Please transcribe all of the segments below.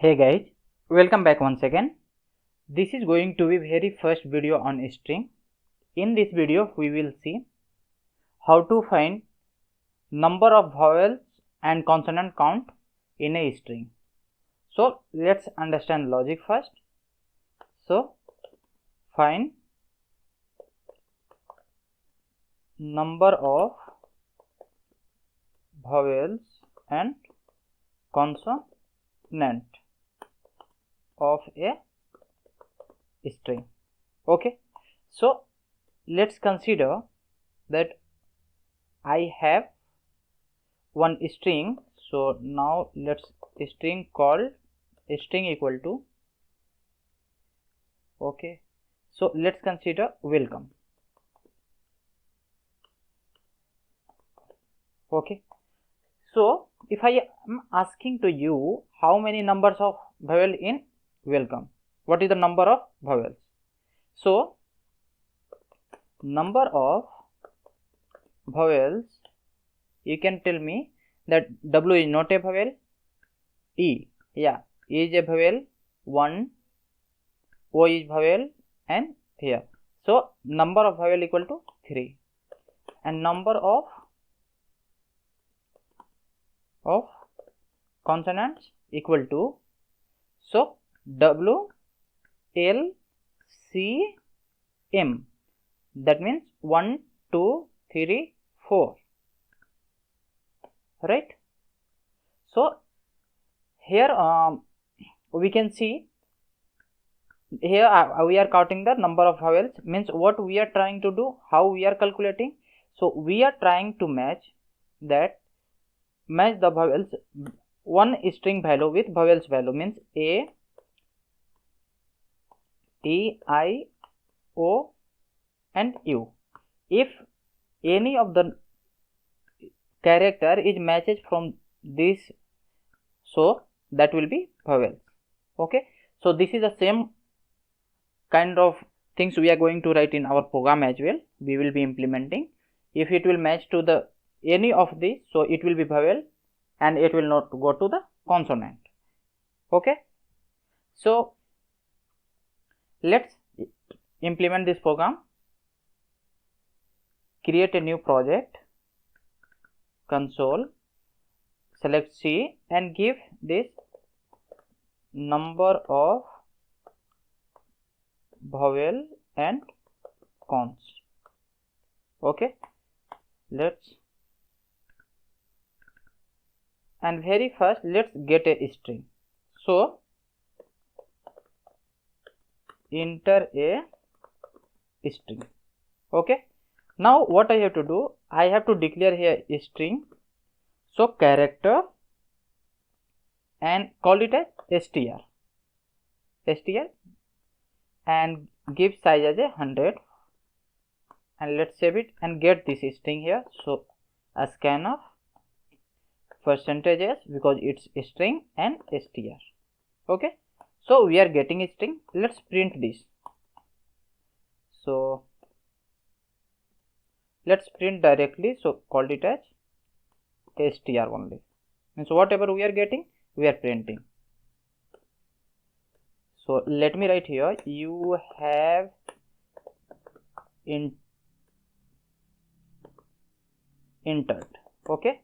Hey guys, welcome back once again. This is going to be very first video on string. In this video we will see how to find number of vowels and consonant count in a string. So let's understand logic first. So find number of vowels and consonant of a string. Okay, so let's consider that I have one string. So now let's string called string equal to, okay, so let's consider welcome. Okay, so if I am asking to you how many numbers of vowel in welcome, what is the number of vowels? So number of vowels, you can tell me that W is not a vowel, E, yeah, E is a vowel, 1, O is vowel, and here. So number of vowel equal to 3, and number of consonants equal to, so W, L, C, M, that means 1, 2, 3, 4, right? So here we can see here we are counting the number of vowels, means what we are trying to do, how we are calculating. So we are trying to match the vowels, one string value with vowels value, means A, E, I, O and U. If any of the character is matches from this, so that will be vowels. Okay, so this is the same kind of things we are going to write in our program as well. We will be implementing. If it will match to the any of these, so it will be vowel and it will not go to the consonant. Okay, so let's implement this program. Create a new project, console, select C and give this number of vowel and cons. Okay, let's, and very first let's get a string. So enter a string. Okay, now what I have to do, I have to declare here a string, so character, and call it as str and give size as 100, and let's save it and get this string here. So a scanf percentages, because it's a string, and str. Okay, so we are getting a string. Let's print this. So let's print directly, so call it as str only, and so whatever we are getting we are printing. So let me write here, you have entered. Okay,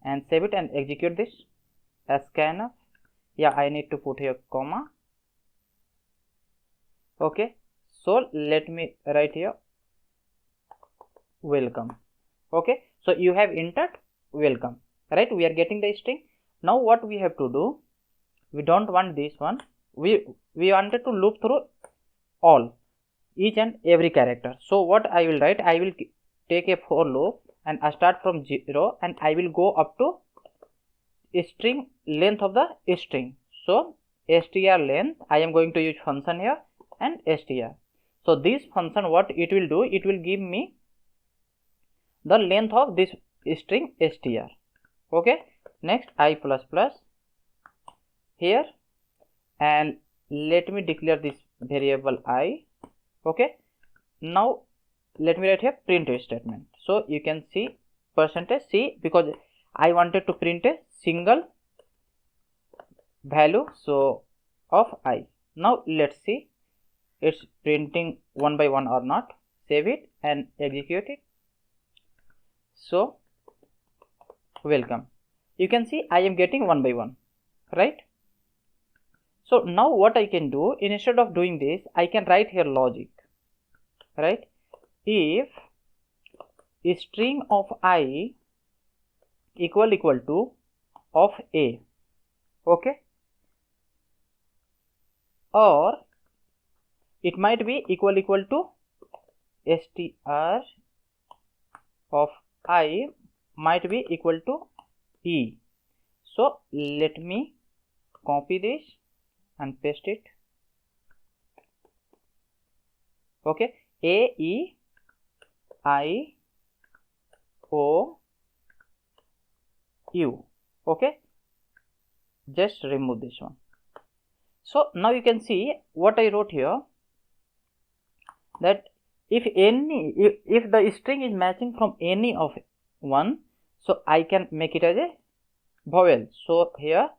and save it and execute this as scanf. Yeah, I need to put here comma. Okay, so let me write here welcome. Okay, so you have entered welcome, right? We are getting the string. Now what we have to do, we don't want this one, we wanted to loop through all, each and every character. So what I will write, I will take a for loop and I start from 0 and I will go up to string length of the string. So str length, I am going to use function here and str. So this function, what it will do, it will give me the length of this string str. Okay, next I plus plus here, and let me declare this variable I. Okay, now let me write here print statement. So you can see %c, because I wanted to print a single value so of I. Now let's see it's printing one by one or not. Save it and execute it. So welcome. You can see I am getting one by one, right? So now what I can do, instead of doing this, I can write here logic, right? If string of I equal to of A, okay, or it might be equal to str of I might be equal to E. So let me copy this and paste it. Okay, A E I O U. Okay, just remove this one. So now you can see what I wrote here, that if the string is matching from any of one, so I can make it as a vowel. So here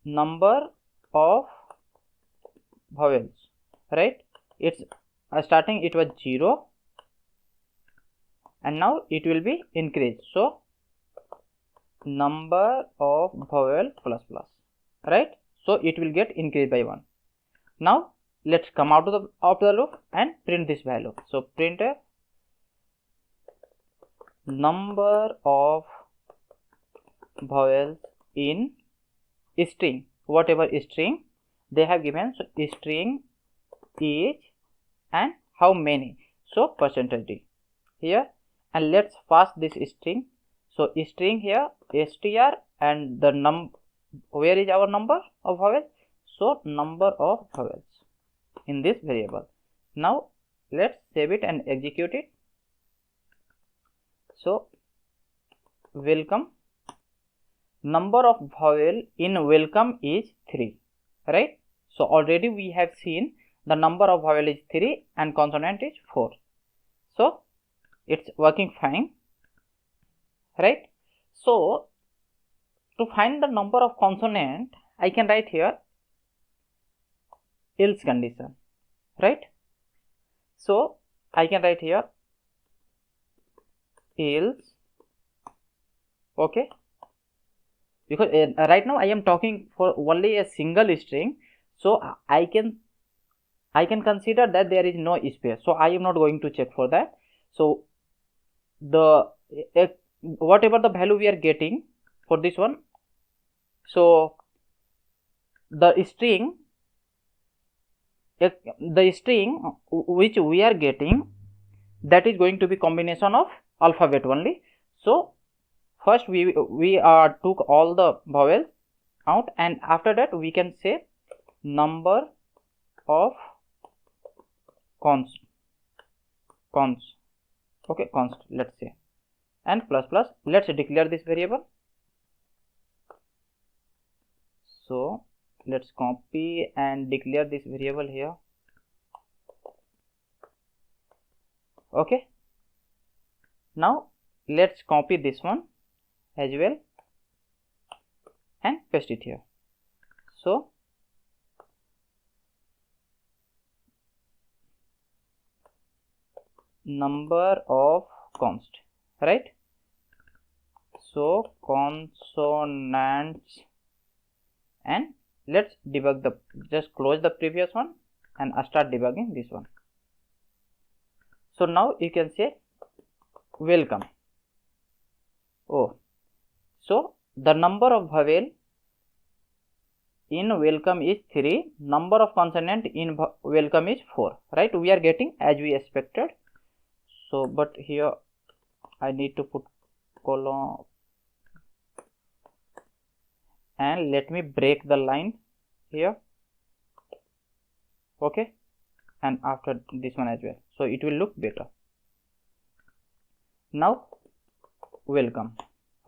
number of vowels, right? It's starting it was 0 and now it will be increased. So number of vowel plus plus, right? So it will get increased by 1. Now let's come out of the loop and print this value. So printf number of vowels in string, whatever string they have given. So string is and how many, so percentage d here, and let's pass this string. So string here str and the where is our number of vowels, so number of vowels in this variable. Now let's save it and execute it. So welcome, number of vowel in welcome is 3, right? So already we have seen the number of vowel is 3 and consonant is 4. So it's working fine, right? So to find the number of consonant, I can write here else condition, right? So I can write here else, okay, because right now I am talking for only a single string, so I can consider that there is no space, so I am not going to check for that. So the whatever the value we are getting for this one, so the string which we are getting, that is going to be combination of alphabet only. So first we took all the vowels out, and after that we can say number of const, okay, const, let's say, and plus plus. Let's declare this variable. So let's copy and declare this variable here. Okay, now let's copy this one as well and paste it here. So number of const, right? So consonants, and let's debug the, just close the previous one and start debugging this one. So now you can say welcome. Oh, so the number of vowel in welcome is 3, number of consonant in welcome is 4, right? We are getting as we expected. So but here I need to put colon, and let me break the line here, okay, and after this one as well, so it will look better. Now welcome,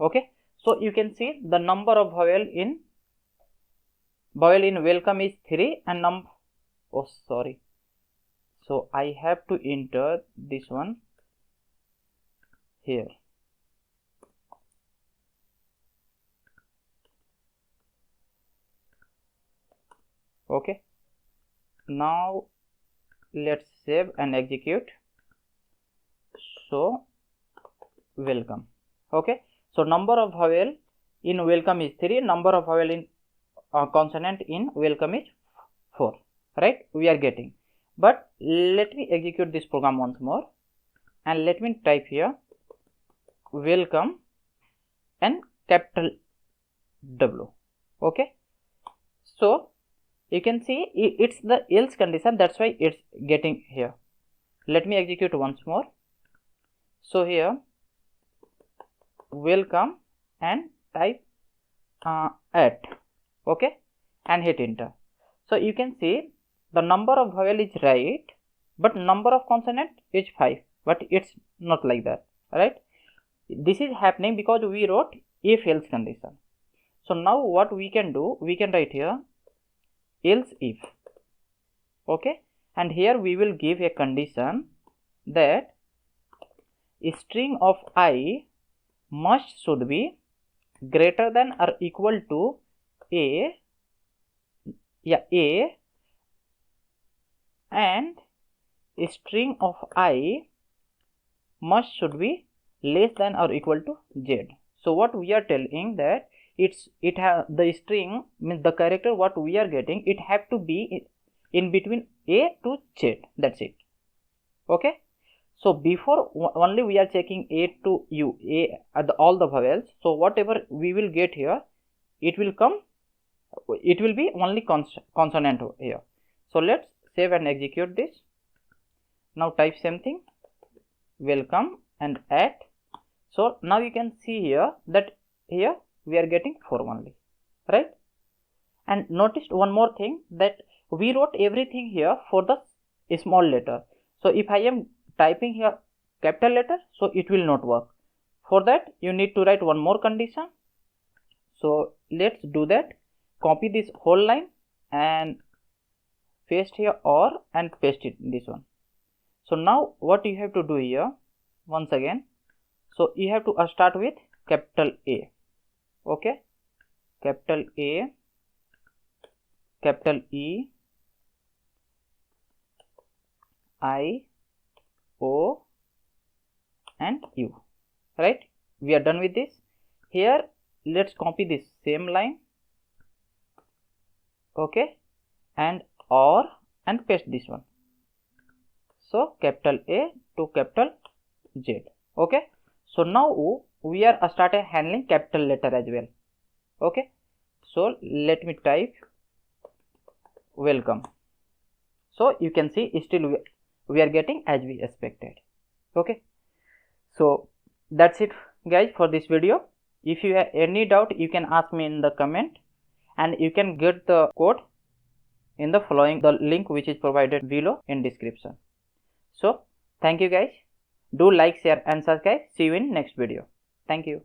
okay. So you can see the number of vowel in welcome is 3 and oh sorry, so I have to enter this one here. Okay, now let's save and execute. So welcome. Okay, so number of vowel in welcome is 3, number of vowel in consonant in welcome is 4, right? We are getting, but let me execute this program once more and let me type here welcome and capital W. Okay, so you can see it's the else condition, that's why it's getting here. Let me execute once more. So here welcome and type at, okay, and hit enter. So you can see the number of vowel is right, but number of consonant is 5, but it's not like that, right? This is happening because we wrote if else condition. So now what we can do, we can write here else if, okay, and here we will give a condition that a string of I must should be greater than or equal to a and a string of I must should be less than or equal to z. So what we are telling that it have the string means the character what we are getting, it have to be in between a to z, that's it. Okay, so before only we are checking a to u, a at all the vowels, so whatever we will get here, it will be only consonant here. So let's save and execute this. Now type same thing, welcome and at. So now you can see here that here we are getting 4 only, right? And notice one more thing, that we wrote everything here for the small letter. So if I am typing here capital letter, so it will not work. For that you need to write one more condition. So let's do that. Copy this whole line and paste here or and paste it this one. So now what you have to do here once again, so you have to start with capital A, okay, capital A, capital E, I, O and U, right? We are done with this. Here let's copy this same line, okay, and or and paste this one. So capital A to capital Z, okay. So now we are started handling capital letter as well, okay. So let me type welcome. So you can see still we are getting as we expected, okay. So that's it guys for this video. If you have any doubt, you can ask me in the comment, and you can get the code in the following the link which is provided below in description. So thank you guys, do like, share and subscribe. See you in next video. Thank you.